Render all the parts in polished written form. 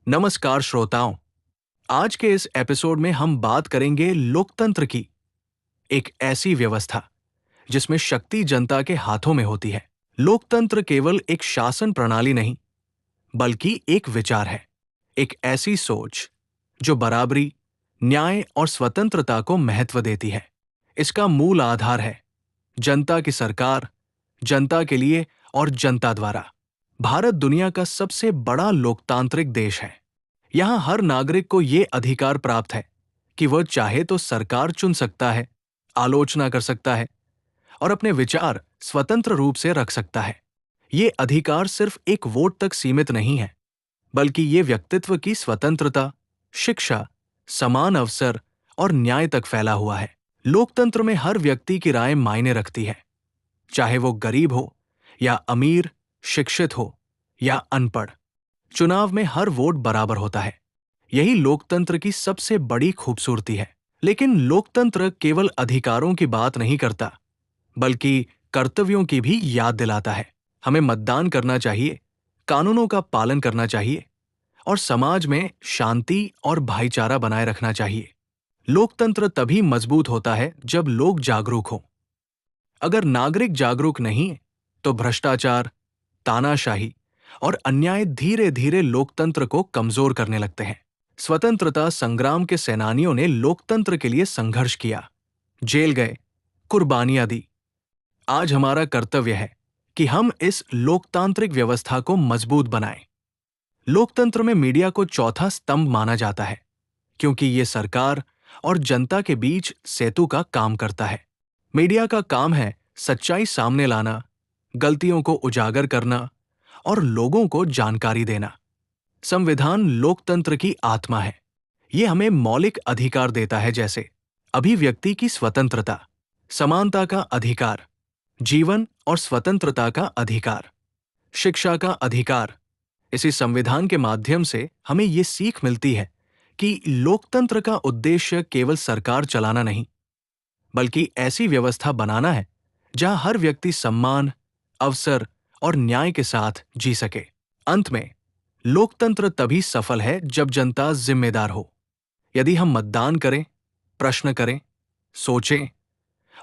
नमस्कार श्रोताओं। आज के इस एपिसोड में हम बात करेंगे लोकतंत्र की, एक ऐसी व्यवस्था जिसमें शक्ति जनता के हाथों में होती है। लोकतंत्र केवल एक शासन प्रणाली नहीं, बल्कि एक विचार है, एक ऐसी सोच जो बराबरी, न्याय और स्वतंत्रता को महत्व देती है। इसका मूल आधार है जनता की सरकार, जनता के लिए और जनता द्वारा। भारत दुनिया का सबसे बड़ा लोकतांत्रिक देश है। यहां हर नागरिक को ये अधिकार प्राप्त है कि वह चाहे तो सरकार चुन सकता है, आलोचना कर सकता है और अपने विचार स्वतंत्र रूप से रख सकता है। ये अधिकार सिर्फ एक वोट तक सीमित नहीं है, बल्कि ये व्यक्तित्व की स्वतंत्रता, शिक्षा, समान अवसर और न्याय तक फैला हुआ है। लोकतंत्र में हर व्यक्ति की राय मायने रखती है, चाहे वो गरीब हो या अमीर, शिक्षित हो या अनपढ़। चुनाव में हर वोट बराबर होता है। यही लोकतंत्र की सबसे बड़ी खूबसूरती है। लेकिन लोकतंत्र केवल अधिकारों की बात नहीं करता, बल्कि कर्तव्यों की भी याद दिलाता है। हमें मतदान करना चाहिए, कानूनों का पालन करना चाहिए और समाज में शांति और भाईचारा बनाए रखना चाहिए। लोकतंत्र तभी मजबूत होता है जब लोग जागरूक हों। अगर नागरिक जागरूक नहीं, तो भ्रष्टाचार, तानाशाही और अन्याय धीरे धीरे लोकतंत्र को कमजोर करने लगते हैं। स्वतंत्रता संग्राम के सेनानियों ने लोकतंत्र के लिए संघर्ष किया, जेल गए, कुर्बानियां दी। आज हमारा कर्तव्य है कि हम इस लोकतांत्रिक व्यवस्था को मजबूत बनाएं। लोकतंत्र में मीडिया को चौथा स्तंभ माना जाता है, क्योंकि ये सरकार और जनता के बीच सेतु का काम करता है। मीडिया का काम है सच्चाई सामने लाना, गलतियों को उजागर करना और लोगों को जानकारी देना। संविधान लोकतंत्र की आत्मा है। ये हमें मौलिक अधिकार देता है, जैसे अभिव्यक्ति की स्वतंत्रता, समानता का अधिकार, जीवन और स्वतंत्रता का अधिकार, शिक्षा का अधिकार। इसी संविधान के माध्यम से हमें ये सीख मिलती है कि लोकतंत्र का उद्देश्य केवल सरकार चलाना नहीं, बल्कि ऐसी व्यवस्था बनाना है जहां हर व्यक्ति सम्मान, अवसर और न्याय के साथ जी सके। अंत में, लोकतंत्र तभी सफल है जब जनता जिम्मेदार हो। यदि हम मतदान करें, प्रश्न करें, सोचें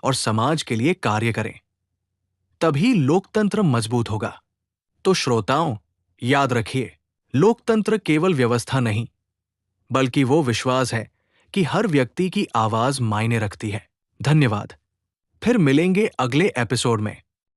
और समाज के लिए कार्य करें, तभी लोकतंत्र मजबूत होगा। तो श्रोताओं, याद रखिए, लोकतंत्र केवल व्यवस्था नहीं, बल्कि वो विश्वास है कि हर व्यक्ति की आवाज मायने रखती है। धन्यवाद। फिर मिलेंगे अगले एपिसोड में।